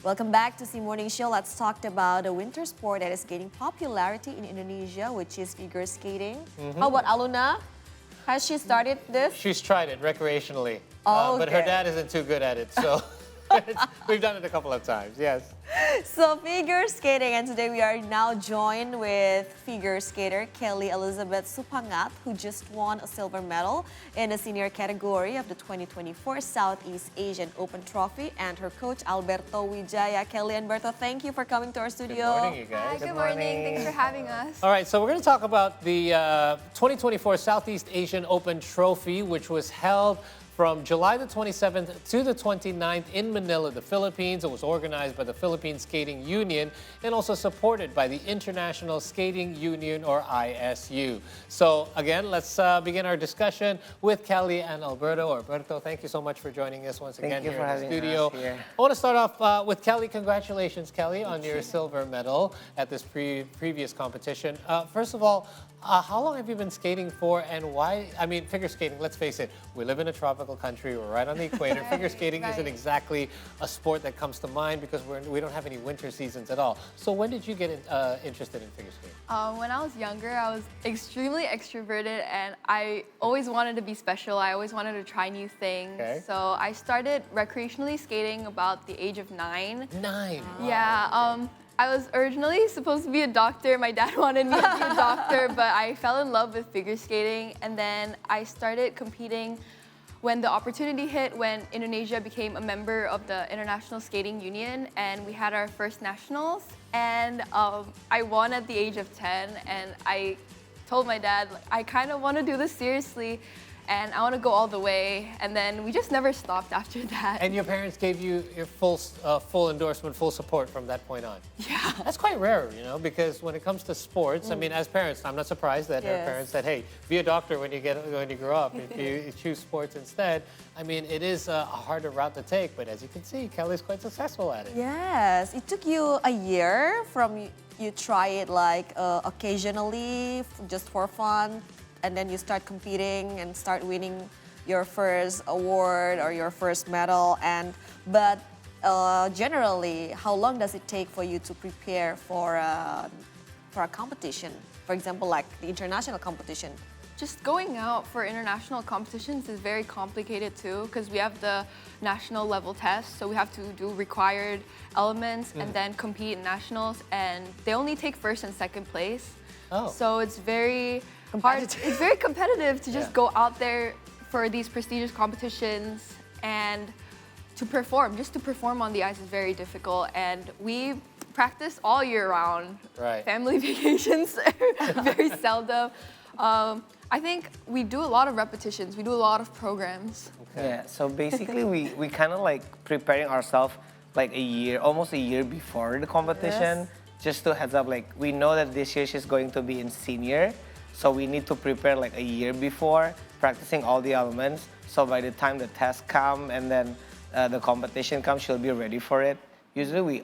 Welcome back to C Morning Show. Let's talk about a winter sport that is gaining popularity in Indonesia, which is figure skating. How about Aluna? Has she started this? She's tried it recreationally, Oh, but her okay. dad isn't too good at it, so we've done it a couple of times, yes. So figure skating, and today we are now joined with figure skater Kelly Elizabeth Supangat, who just won a silver medal in the senior category of the 2024 Southeast Asian Open Trophy, and her coach Alberto Widjaya. Kelly and Berto, thank you for coming to our studio. Good morning, you guys. Hi, good morning. Thanks for having us. All right, so we're going to talk about the 2024 Southeast Asian Open Trophy, which was held from July the 27th to the 29th in Manila, the Philippines. It was organized by the Philippine Skating Union and also supported by the International Skating Union, or ISU. So again, let's begin our discussion with Kelly and Alberto. Alberto, thank you so much for joining us once again here in the studio. I want to start off with Kelly. Congratulations, Kelly, on your silver medal at this previous competition. First of all, how long have you been skating for, and why? I mean, figure skating, let's face it, we live in a tropical country, we're right on the equator. Figure skating isn't exactly a sport that comes to mind because we don't have any winter seasons at all. So when did you get interested in figure skating? When I was younger, I was extremely extroverted and I always wanted to be special. I always wanted to try new things. Okay. So I started recreationally skating about the age of 9. 9? Yeah. I was originally supposed to be a doctor. My dad wanted me to be a doctor, but I fell in love with figure skating. And then I started competing when the opportunity hit, when Indonesia became a member of the International Skating Union, and we had our first nationals. And I won at the age of 10, and I told my dad, I kind of want to do this seriously, and I want to go all the way. And then we just never stopped after that. And your parents gave you your full endorsement, full support from that point on? Yeah. That's quite rare, you know, because when it comes to sports, I mean, as parents, I'm not surprised that our parents said, hey, be a doctor when you grow up. If you choose sports instead, I mean, it is a harder route to take, but as you can see, Kelly's quite successful at it. Yes, it took you a year from you try it like occasionally, just for fun, and then you start competing and start winning your first award or your first medal. But generally, how long does it take for you to prepare for a competition? For example, like the international competition. Just going out for international competitions is very complicated too, because we have the national level test, so we have to do required elements and then compete in nationals, and they only take first and second place. Oh. So it's very hard. It's very competitive to just go out there for these prestigious competitions and to perform. Just to perform on the ice is very difficult, and we practice all year round. Right. Family vacations are very seldom. I think we do a lot of repetitions. We do a lot of programs. Okay. Yeah, so basically we kind of like preparing ourselves like almost a year before the competition. Just to heads up, like we know that this year she's going to be in senior, so we need to prepare like a year before, practicing all the elements. So by the time the test come and then the competition comes, she'll be ready for it. Usually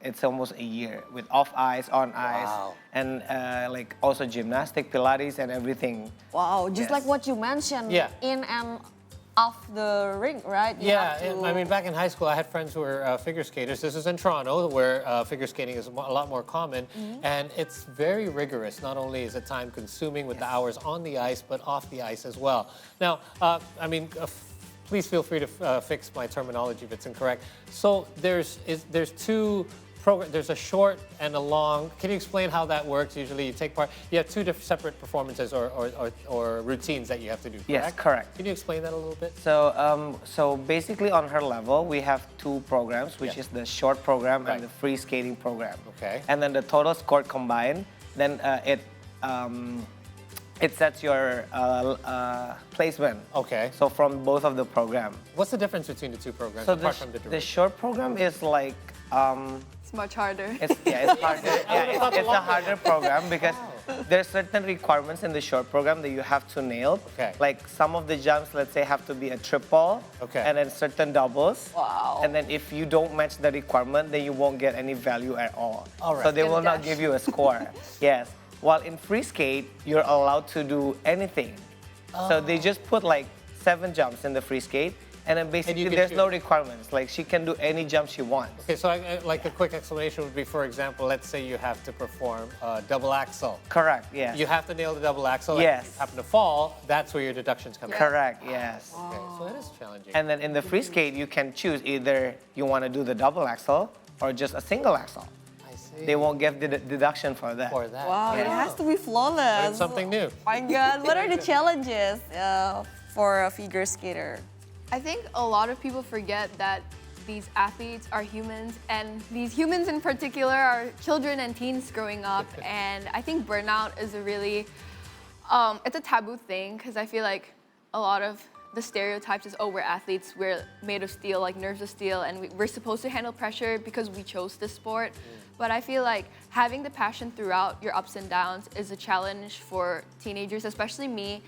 it's almost a year with off ice, on ice, and like also gymnastic, Pilates, and everything. Wow, just like what you mentioned, in and off the ring, right? I mean, back in high school, I had friends who were figure skaters. This is in Toronto, where figure skating is a lot more common, and it's very rigorous. Not only is it time-consuming with the hours on the ice, but off the ice as well. Now, I mean, please feel free to fix my terminology if it's incorrect. So there's two programs. There's a short and a long. Can you explain how that works? Usually you take part. You have two different separate performances or routines that you have to do, correct? Yes, correct. Can you explain that a little bit? So basically on her level, we have two programs, which is the short program and the free skating program. Okay. And then the total score combined, then it sets your placement. Okay. So from both of the program. What's the difference between the two programs, So apart from the the duration? short program is like It's much harder. it's harder. It's a harder program because there's certain requirements in the short program that you have to nail. Okay. Like some of the jumps, let's say, have to be a triple. Okay. And then certain doubles. Wow. And then if you don't match the requirement, then you won't get any value at all. All right. So they will not give you a score. Yes. While in free skate, you're allowed to do anything. So they just put like 7 jumps in the free skate, And then basically can there's no choose. requirements. Like she can do any jump she wants. Okay, so like a quick explanation would be, for example, let's say you have to perform a double axel. Correct, yes. You have to nail the double axel. and Yes. if you happen to fall, that's where your deductions come in. Correct, yes. Okay, so it is challenging. And then in the free skate, you can choose either you want to do the double axel or just a single axel. I see. They won't give the deduction for that. For that. Wow, it has to be Learn flawless. something new. My God, what are the challenges for a figure skater? I think a lot of people forget that these athletes are humans, and these humans in particular are children and teens growing up. And I think burnout is a really, it's a taboo thing, because I feel like a lot of the stereotypes is, oh, we're athletes, we're made of steel, like nerves of steel, and we're supposed to handle pressure because we chose this sport. But I feel like having the passion throughout your ups and downs is a challenge for teenagers, especially me.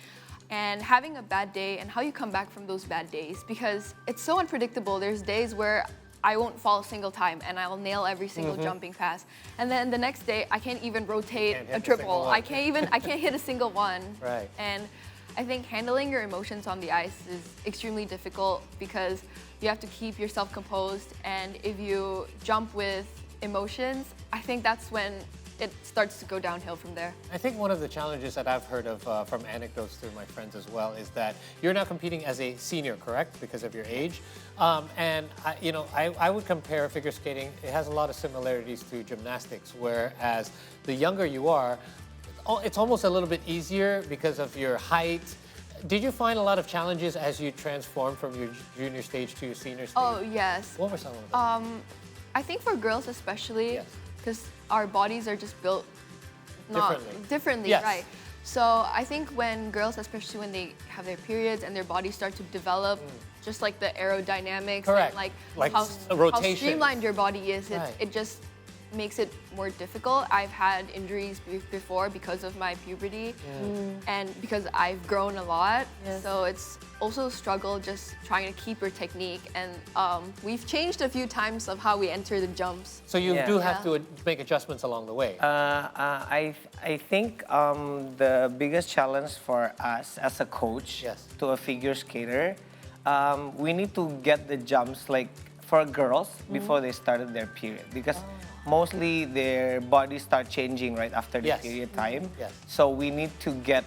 And having a bad day and how you come back from those bad days, because it's so unpredictable. There's days where I won't fall a single time and I'll nail every single jumping pass. And then the next day I can't even rotate Can't hit a a single triple. one. I can't hit a single one. Right. And I think handling your emotions on the ice is extremely difficult because you have to keep yourself composed, and if you jump with emotions, I think that's when it starts to go downhill from there. I think one of the challenges that I've heard of from anecdotes through my friends as well is that you're now competing as a senior, correct? Because of your age. And I would compare figure skating, it has a lot of similarities to gymnastics, whereas the younger you are, it's almost a little bit easier because of your height. Did you find a lot of challenges as you transformed from your junior stage to your senior stage? Oh, yes. What were some of them? I think for girls especially, Yes. because our bodies are just built differently, Yes. right? So I think when girls, especially when they have their periods and their bodies start to develop, just like the aerodynamics Correct. and Like how rotation. streamlined your body is, Right. it just makes it more difficult. I've had injuries before because of my puberty and because I've grown a lot. Yes. So it's also a struggle just trying to keep your technique. And we've changed a few times of how we enter the jumps. So you Yeah. do have to make adjustments along the way. I think the biggest challenge for us as a coach Yes. to a figure skater, we need to get the jumps like for girls before they started their period, because mostly their bodies start changing right after the Yes. period time. Yes. So we need to get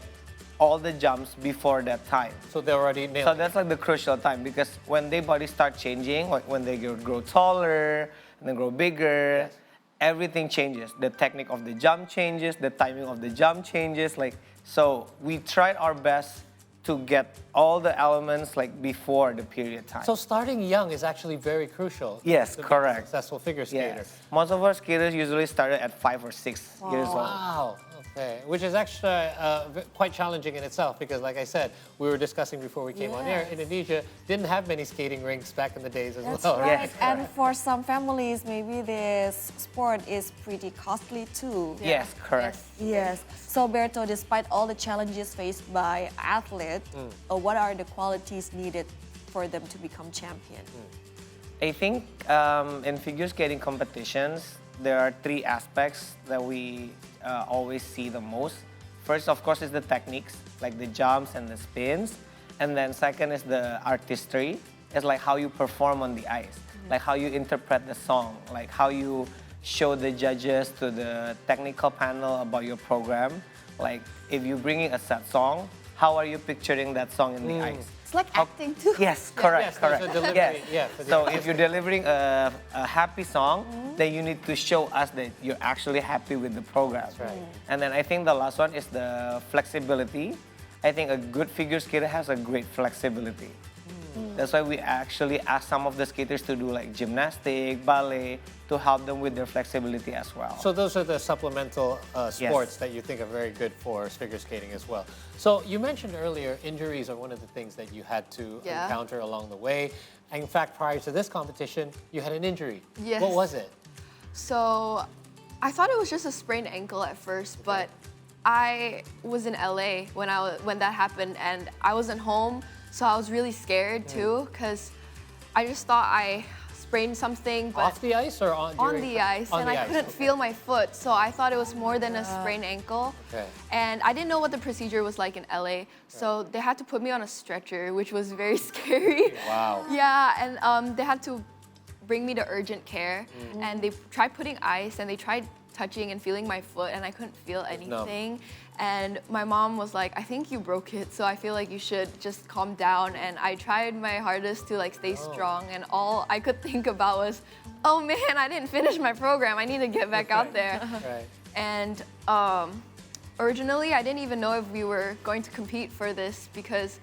all the jumps before that time. So they're already nailed. So that's like the crucial time, because when their bodies start changing, like when they grow taller and then grow bigger, Yes. everything changes. The technique of the jump changes, the timing of the jump changes. Like, so we tried our best to get all the elements like before the period time. So starting young is actually very crucial. Yes, to be a correct. successful figure skater. Yes. Most of our skaters usually started at 5 or 6 years old. Wow. Okay. Which is actually quite challenging in itself, because, like I said, we were discussing before we came on air, Yes. Indonesia didn't have many skating rinks back in the days as That's well. right. Yes, And for some families, maybe this sport is pretty costly too. Yes, correct. Yes. So, Berto, despite all the challenges faced by athletes, what are the qualities needed for them to become champion? I think in figure skating competitions, there are 3 aspects that we always see the most. First, of course, is the techniques, like the jumps and the spins. And then second is the artistry. It's like how you perform on the ice, like how you interpret the song, like how you show the judges to the technical panel about your program. Like if you're bringing a sad song, how are you picturing that song in the ice? It's like acting too. Yes, correct, Yes, there's correct. a delivery, Yes. yeah, for the So if you're delivering a happy song, then you need to show us that you're actually happy with the program. That's right. And then I think the last one is the flexibility. I think a good figure skater has a great flexibility. That's why we actually ask some of the skaters to do like gymnastic, ballet, to help them with their flexibility as well. So those are the supplemental sports that you think are very good for figure skating as well. So you mentioned earlier injuries are one of the things that you had to Yeah. encounter along the way. And in fact, prior to this competition, you had an injury. Yes. What was it? So I thought it was just a sprained ankle at first, but I was in LA when that happened, and I wasn't home, so I was really scared too, because I just thought I sprained something, but Off the ice or on? on during- the ice, On and the I ice, couldn't okay. feel my foot, so I thought it was more than a sprained ankle. Okay. And I didn't know what the procedure was like in LA, so they had to put me on a stretcher, which was very scary. Wow. Yeah, and they had to bring me to urgent care, and they tried putting ice, and they tried touching and feeling my foot, and I couldn't feel anything. And my mom was like, I think you broke it, so I feel like you should just calm down. And I tried my hardest to like stay strong, and all I could think about was, oh man, I didn't finish my program. I need to get back out there. Right. And originally, I didn't even know if we were going to compete for this because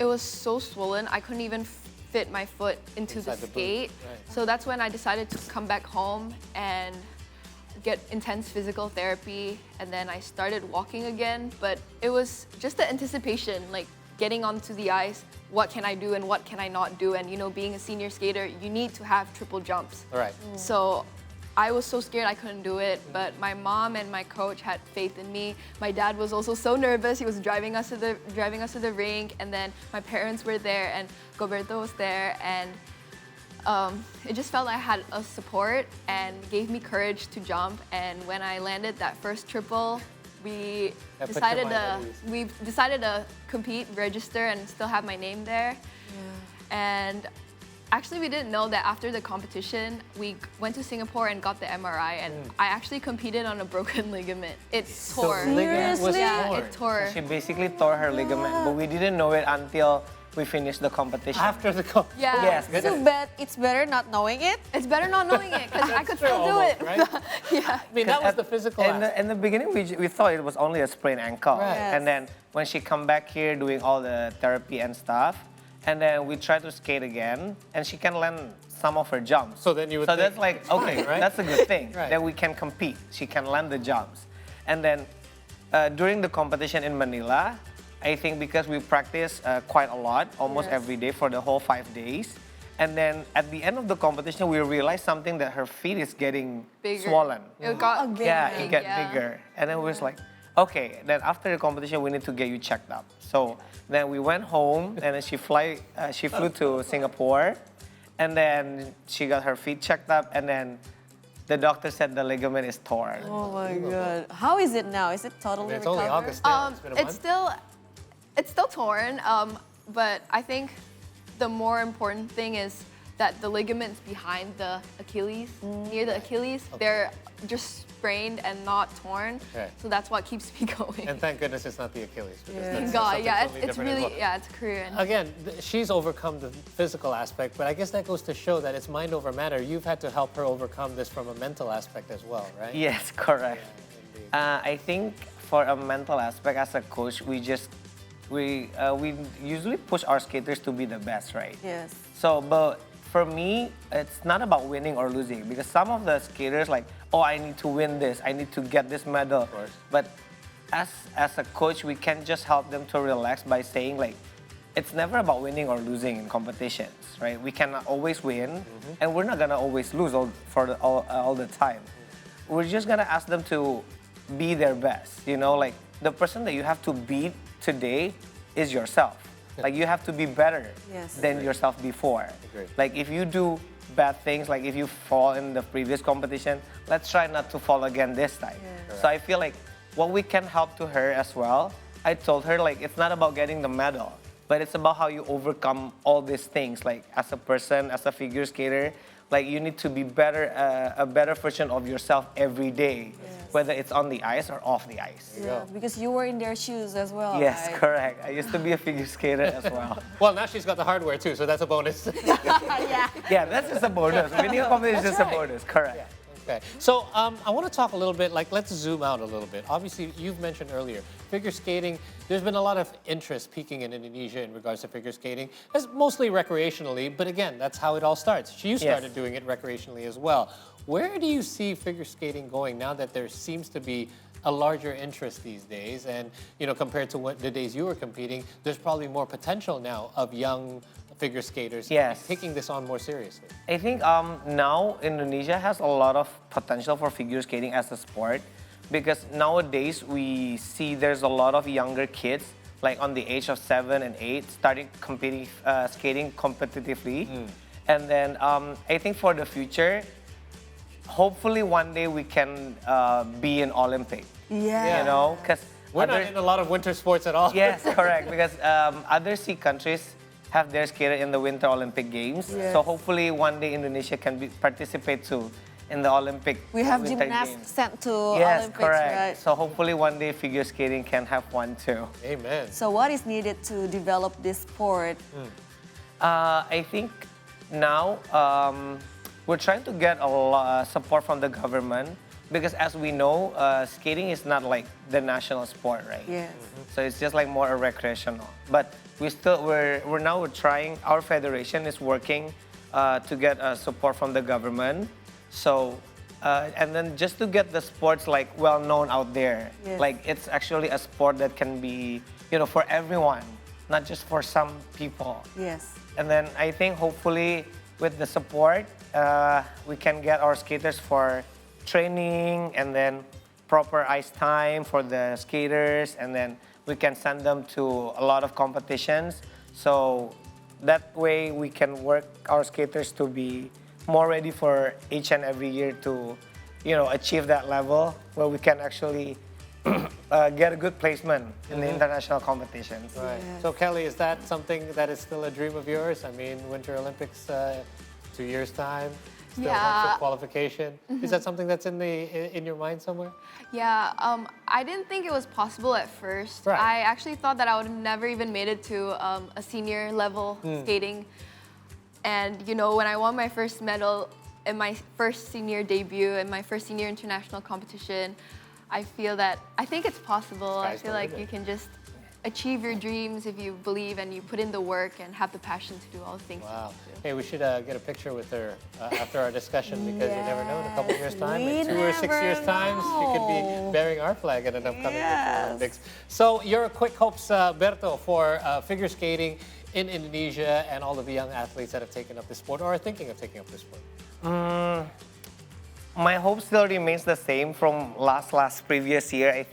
it was so swollen. I couldn't even fit my foot into Inside the the boot, skate. right. So that's when I decided to come back home and get intense physical therapy, and then I started walking again. But it was just the anticipation, like getting onto the ice, what can I do and what can I not do? And you know, being a senior skater, you need to have triple jumps. All right. So I was so scared I couldn't do it, but my mom and my coach had faith in me. My dad was also so nervous. He was driving us to the rink, and then my parents were there, and Alberto was there, and it just felt like I had a support and gave me courage to jump. And when I landed that first triple, we That put your decided mind at ease. to compete, register, and still have my name there. And actually, we didn't know that after the competition, we went to Singapore and got the MRI, and I actually competed on a broken ligament. It tore. The ligament was Yeah, torn. it tore. She basically tore her ligament, but we didn't know it until we finished the competition. After the co- Yeah. Yes. So it's better not knowing it. It's better not knowing it because I could True, still do almost, it. right? Yeah. I mean, that was the physical aspect. In the beginning, we thought it was only a sprained ankle. Right. Yes. And then when she come back here doing all the therapy and stuff, and then we try to skate again, and she can land some of her jumps. So then you would So think that's like, it's fine, okay, right? that's a good thing. Right. That we can compete. She can land the jumps. And then during the competition in Manila, I think because we practice quite a lot, almost Yes. every day for the whole 5 days. And then at the end of the competition, we realized something that her feet is getting Bigger. swollen. It got Again. Yeah, it got yeah. bigger. And then we was like, okay, then after the competition, we need to get you checked up. So then we went home, and then she flew to Singapore, and then she got her feet checked up, and then the doctor said the ligament is torn. Oh my god. How is it now? Is it totally It's only recovered? August now. It's been a month. It's still torn, but I think the more important thing is that the ligaments behind the Achilles, near the Achilles, they're just sprained and not torn. Okay. So that's what keeps me going. And thank goodness it's not the Achilles. Because Yeah. that's Thank God, something yeah, totally it's different as really, well. yeah, it's Korean. Again, she's overcome the physical aspect, but I guess that goes to show that it's mind over matter. You've had to help her overcome this from a mental aspect as well, right? Yes, correct. Indeed. I think for a mental aspect, as a coach, we usually push our skaters to be the best, right? Yes. So, but for me, it's not about winning or losing, because some of the skaters like, oh, I need to win this, I need to get this medal. course. But as a coach, we can just help them to relax by saying like, it's never about winning or losing in competitions, right? We cannot always win, and we're not gonna always lose all the time. We're just gonna ask them to be their best. You know, like the person that you have to beat today is yourself. Like you have to be better Yes. than yourself before. Agreed. Like if you do bad things, like if you fall in the previous competition, let's try not to fall again this time. Yes. So I feel like what we can help to her as well, I told her like it's not about getting the medal, but it's about how you overcome all these things. Like as a person, as a figure skater, like you need to be better, a better version of yourself every day, whether it's on the ice or off the ice. Yeah, because you were in their shoes as well. Yes, right? correct. I used to be a figure skater as well. Well, now she's got the hardware too, so that's a bonus. Yeah. Yeah, that's just a bonus. Winning a competition is just a bonus, correct. Okay, so I want to talk a little bit, like let's zoom out a little bit. Obviously, you've mentioned earlier, figure skating, there's been a lot of interest peaking in Indonesia in regards to figure skating. It's mostly recreationally, but again, that's how it all starts. You started doing it recreationally as well. Where do you see figure skating going now that there seems to be a larger interest these days? And, you know, compared to the days you were competing, there's probably more potential now of young figure skaters taking this on more seriously. I think now Indonesia has a lot of potential for figure skating as a sport, because nowadays we see there's a lot of younger kids like on the age of 7 and 8 starting competing skating competitively. And then I think for the future, hopefully one day we can be in Olympic. Yeah. You know, because We're not in a lot of winter sports at all. yes, correct. Because other sea countries have their skater in the Winter Olympic Games. Yes. So hopefully one day Indonesia can participate too in the Olympic. We have Winter gymnasts Games. sent to Yes, Olympics, correct. right? So hopefully one day figure skating can have one too. Amen. So what is needed to develop this sport? I think now we're trying to get a lot support from the government because as we know, skating is not like the national sport, right? Yes. So it's just like more a recreational. But we're trying. Our federation is working to get support from the government. So and then just to get the sports like well known out there, Yes. like it's actually a sport that can be for everyone, not just for some people. Yes. And then I think hopefully with the support, we can get our skaters for training and then proper ice time for the skaters, and then we can send them to a lot of competitions. So that way we can work our skaters to be more ready for each and every year to, achieve that level where we can actually get a good placement in the international competitions. Right. Yes. So Kelly, is that something that is still a dream of yours? I mean, Winter Olympics, 2 years time, still Yeah. one qualification. Is that something that's in your mind somewhere? Yeah, I didn't think it was possible at first. Right. I actually thought that I would have never even made it to a senior level skating. And when I won my first medal in my first senior debut and my first senior international competition, I think it's possible. I Sky's feel the like limit. you can just achieve your dreams if you believe and you put in the work and have the passion to do all the things. Wow. You need to do. Hey, we should get a picture with her after our discussion because you never know in a couple of years' time, We in 2 or 6 years' never time, she could be know. bearing our flag at an upcoming Winter Yes. Olympics. So your quick hopes, Berto, for figure skating in Indonesia and all of the young athletes that have taken up this sport or are thinking of taking up this sport? My hope still remains the same from last previous year.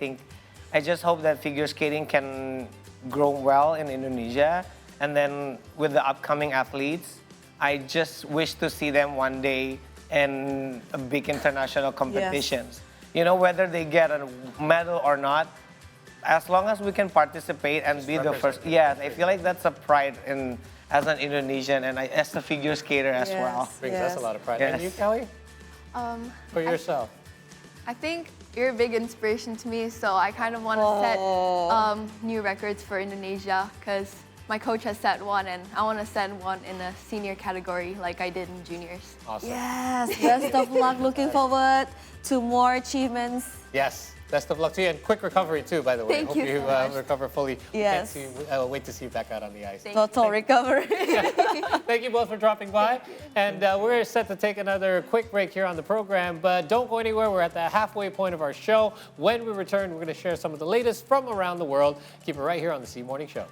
I just hope that figure skating can grow well in Indonesia, and then with the upcoming athletes, I just wish to see them one day in a big international competitions. Whether they get a medal or not, as long as we can participate and be the represent first. the Yes, I country. feel like that's a pride as an Indonesian and as a figure skater as Yes. well. Brings us a Yes. lot of pride. And Yes. you, Kelly? For yourself? I think you're a big inspiration to me, so I kind of want to set new records for Indonesia because my coach has set one, and I want to set one in the senior category like I did in juniors. Awesome. Yes. Best of luck. Looking forward to more achievements. Yes. Best of luck to you and quick recovery too, by the way. Thank Hope you you so much. recover fully. Yes. Wait to see you back out on the ice. Thank Total recovery. Thank you both for dropping by. And we're set to take another quick break here on the program, but don't go anywhere. We're at the halfway point of our show. When we return, we're going to share some of the latest from around the world. Keep it right here on the C Morning Show.